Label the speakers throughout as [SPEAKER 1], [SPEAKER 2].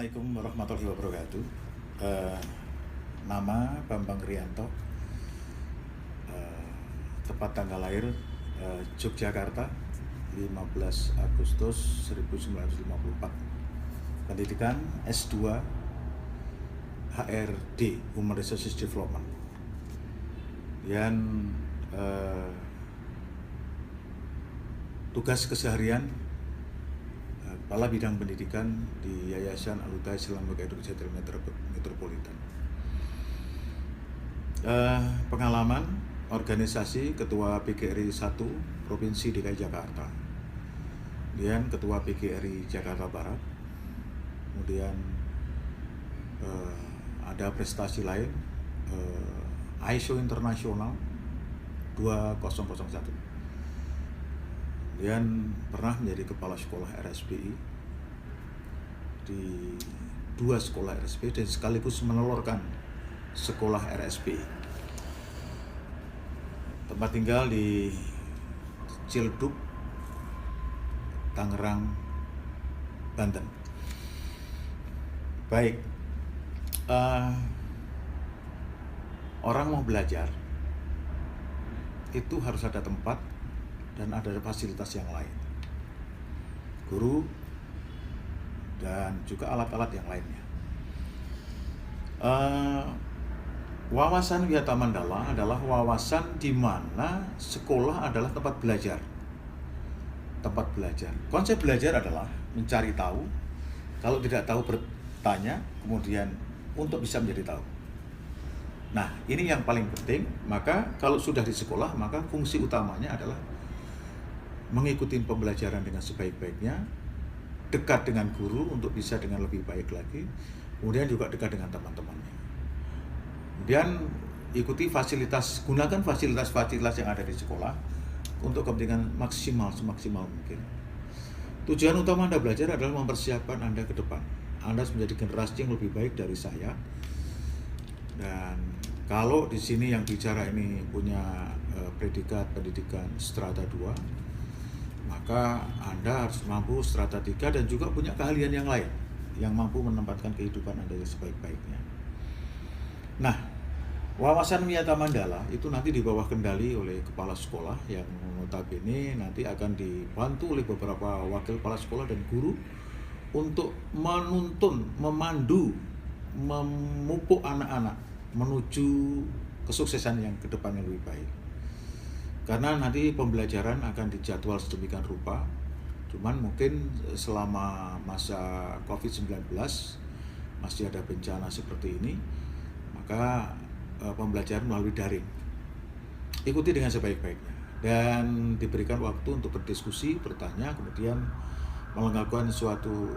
[SPEAKER 1] Assalamualaikum warahmatullahi wabarakatuh. Eh, Nama Bambang Rianto, tepat tanggal lahir Yogyakarta 15 Agustus 1954. Pendidikan S2 HRD Human Resources Development. Dan tugas keseharian Kepala Bidang Pendidikan di Yayasan Al-Huda Islamic Education Metropolitan. Pengalaman organisasi Ketua PGRI 1 Provinsi DKI Jakarta, kemudian Ketua PGRI Jakarta Barat, kemudian ada prestasi lain, ISO Internasional 2001. Kemudian pernah menjadi kepala sekolah RSPI di 2 sekolah RSPI dan sekaligus menelurkan sekolah RSPI. Tempat tinggal di Ciledug, Tangerang, Banten. Baik, orang mau belajar itu harus ada tempat dan ada fasilitas yang lain, guru dan juga alat-alat yang lainnya. Wawasan Wiyata Mandala adalah wawasan di mana sekolah adalah tempat belajar. Tempat belajar. Konsep belajar adalah mencari tahu, kalau tidak tahu bertanya, kemudian untuk bisa menjadi tahu. Nah, ini yang paling penting. Maka kalau sudah di sekolah, maka fungsi utamanya adalah mengikuti pembelajaran dengan sebaik-baiknya, dekat dengan guru untuk bisa dengan lebih baik lagi, kemudian juga dekat dengan teman-temannya. Kemudian ikuti fasilitas, gunakan fasilitas-fasilitas yang ada di sekolah untuk kepentingan semaksimal mungkin. Tujuan utama Anda belajar adalah mempersiapkan Anda ke depan. Anda harus menjadi generasi yang lebih baik dari saya. Dan kalau di sini yang bicara ini punya predikat pendidikan strata 2, maka Anda harus mampu strata 3 dan juga punya keahlian yang lain yang mampu menempatkan kehidupan Anda sebaik-baiknya. Nah, wawasan Wiyata Mandala itu nanti di bawah kendali oleh kepala sekolah yang notabene nanti akan dibantu oleh beberapa wakil kepala sekolah dan guru untuk menuntun, memandu, memupuk anak-anak menuju kesuksesan yang ke depan yang lebih baik. Karena nanti pembelajaran akan dijadwal sedemikian rupa, cuman mungkin selama masa COVID-19 masih ada bencana seperti ini, maka pembelajaran melalui daring. Ikuti dengan sebaik-baiknya dan diberikan waktu untuk berdiskusi, bertanya, kemudian melakukan suatu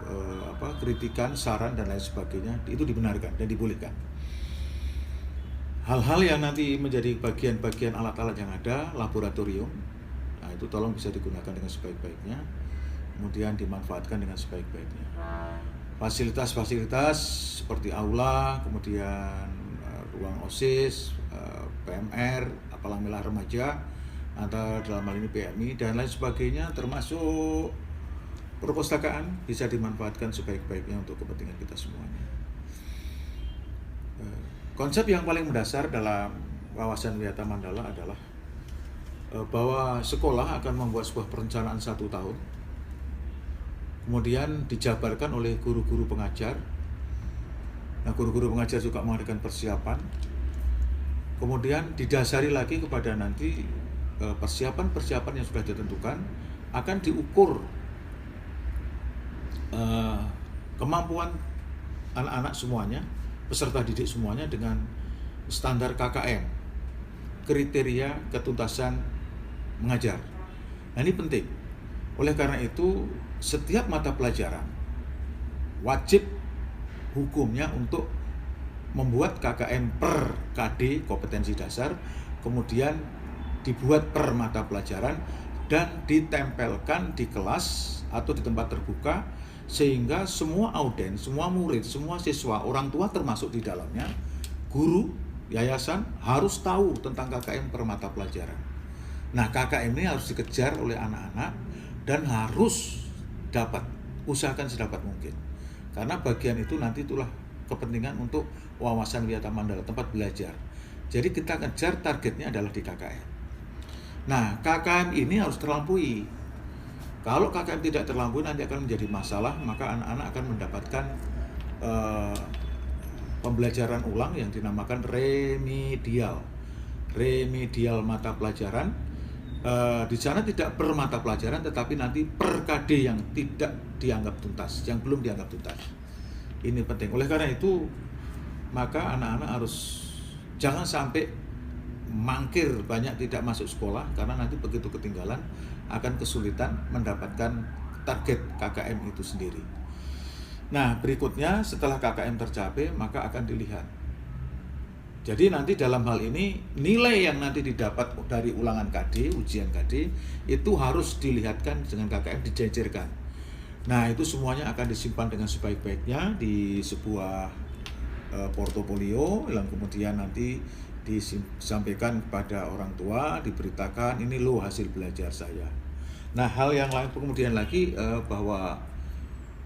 [SPEAKER 1] kritikan, saran dan lain sebagainya, itu dibenarkan dan dibolehkan. Hal-hal yang nanti menjadi bagian-bagian alat-alat yang ada, laboratorium, nah itu tolong bisa digunakan dengan sebaik-baiknya, kemudian dimanfaatkan dengan sebaik-baiknya. Fasilitas-fasilitas seperti aula, kemudian ruang OSIS, PMR, Palang Remaja, atau dalam hal ini PMI, dan lain sebagainya, termasuk perpustakaan, bisa dimanfaatkan sebaik-baiknya untuk kepentingan kita semuanya. Konsep yang paling mendasar dalam wawasan Wiyata Mandala adalah bahwa sekolah akan membuat sebuah perencanaan 1 tahun, kemudian dijabarkan oleh guru-guru pengajar. Nah, guru-guru pengajar juga mengadakan persiapan, kemudian didasari lagi kepada nanti persiapan-persiapan yang sudah ditentukan akan diukur kemampuan anak-anak semuanya, peserta didik semuanya dengan standar KKM, kriteria ketuntasan mengajar. Nah, ini penting. Oleh karena itu, setiap mata pelajaran wajib hukumnya untuk membuat KKM per KD, kompetensi dasar, kemudian dibuat per mata pelajaran dan ditempelkan di kelas atau di tempat terbuka, sehingga semua auden, semua murid, semua siswa, orang tua termasuk di dalamnya, guru, yayasan harus tahu tentang KKM per mata pelajaran. Nah, KKM ini harus dikejar oleh anak-anak dan harus dapat, usahakan sedapat mungkin. Karena bagian itu nanti itulah kepentingan untuk wawasan Wiyata Mandala, tempat belajar. Jadi kita kejar targetnya adalah di KKM. Nah, KKM ini harus terlampaui. Kalau KKM tidak terlampaui nanti akan menjadi masalah, maka anak-anak akan mendapatkan pembelajaran ulang yang dinamakan remedial mata pelajaran. Di sana tidak per mata pelajaran, tetapi nanti per KD yang tidak dianggap tuntas, yang belum dianggap tuntas. Ini penting. Oleh karena itu, maka anak-anak harus jangan sampai mangkir, banyak tidak masuk sekolah, karena nanti begitu ketinggalan akan kesulitan mendapatkan target KKM itu sendiri. Nah, berikutnya setelah KKM tercapai, maka akan dilihat. Jadi nanti dalam hal ini, nilai yang nanti didapat dari ulangan KD, ujian KD, itu harus dilihatkan dengan KKM, dijejerkan. Nah, itu semuanya akan disimpan dengan sebaik-baiknya di sebuah portofolio, yang kemudian nanti disampaikan kepada orang tua, diberitakan, ini loh hasil belajar saya. Nah, hal yang lain kemudian lagi bahwa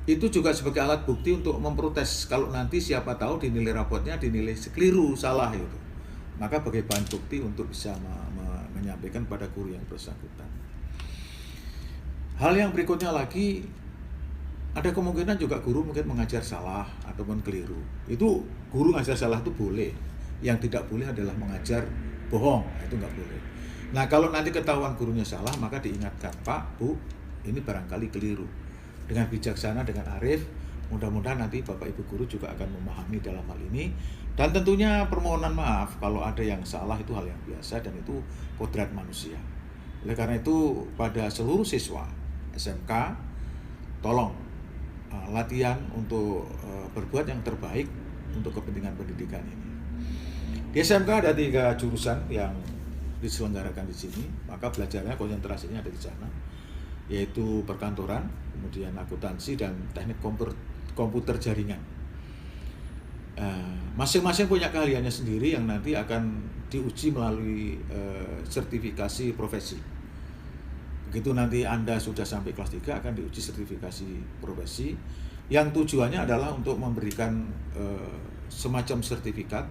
[SPEAKER 1] itu juga sebagai alat bukti untuk memprotes kalau nanti siapa tahu dinilai rapotnya dinilai keliru, salah itu. Maka sebagai bahan bukti untuk bisa menyampaikan pada guru yang bersangkutan. Hal yang berikutnya lagi, ada kemungkinan juga guru mungkin mengajar salah ataupun keliru. Itu guru mengajar salah itu boleh. Yang tidak boleh adalah mengajar bohong, itu nggak boleh. Nah, kalau nanti ketahuan gurunya salah, maka diingatkan, Pak, Bu, ini barangkali keliru. Dengan bijaksana, dengan arif, mudah-mudahan nanti Bapak Ibu guru juga akan memahami dalam hal ini. Dan tentunya permohonan maaf kalau ada yang salah, itu hal yang biasa dan itu kodrat manusia. Oleh karena itu, pada seluruh siswa SMK, tolong latihan untuk berbuat yang terbaik untuk kepentingan pendidikan ini. Di SMK ada 3 jurusan yang diselenggarakan di sini, maka belajarnya konsentrasinya ada di sana, yaitu perkantoran, kemudian akuntansi, dan teknik komputer jaringan. Masing-masing punya keahliannya sendiri yang nanti akan diuji melalui sertifikasi profesi. Begitu nanti Anda sudah sampai kelas 3 akan diuji sertifikasi profesi, yang tujuannya adalah untuk memberikan semacam sertifikat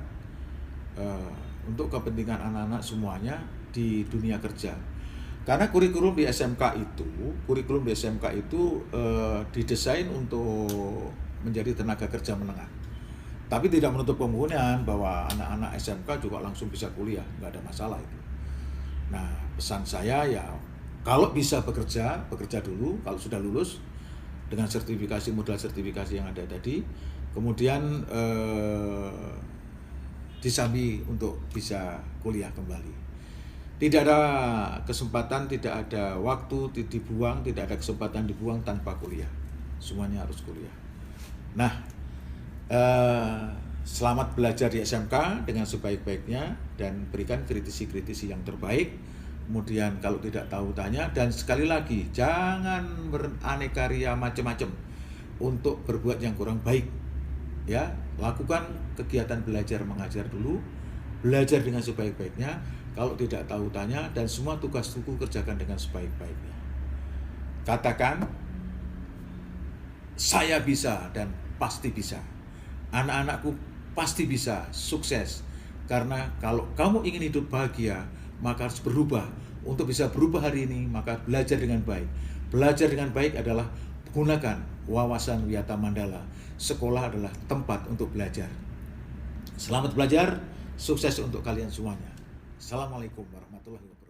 [SPEAKER 1] untuk kepentingan anak-anak semuanya di dunia kerja. Karena kurikulum di SMK itu didesain untuk menjadi tenaga kerja menengah. Tapi tidak menutup kemungkinan bahwa anak-anak SMK juga langsung bisa kuliah, nggak ada masalah itu. Nah, pesan saya ya, kalau bisa bekerja dulu, kalau sudah lulus dengan sertifikasi, modal sertifikasi yang ada tadi, kemudian disambi untuk bisa kuliah kembali. Tidak ada kesempatan, tidak ada waktu dibuang, tidak ada kesempatan dibuang tanpa kuliah. Semuanya harus kuliah. Nah, selamat belajar di SMK dengan sebaik-baiknya dan berikan kritisi-kritisi yang terbaik. Kemudian kalau tidak tahu tanya, dan sekali lagi jangan beraneka ria macam-macam untuk berbuat yang kurang baik. Ya, lakukan kegiatan belajar mengajar dulu, belajar dengan sebaik-baiknya. Kalau tidak tahu tanya, dan semua tugas buku kerjakan dengan sebaik-baiknya. Katakan, saya bisa dan pasti bisa. Anak-anakku pasti bisa sukses. Karena kalau kamu ingin hidup bahagia, maka harus berubah. Untuk bisa berubah hari ini, maka belajar dengan baik. Belajar dengan baik adalah gunakan wawasan Wiyata Mandala. Sekolah adalah tempat untuk belajar. Selamat belajar, sukses untuk kalian semuanya. Assalamualaikum warahmatullahi wabarakatuh.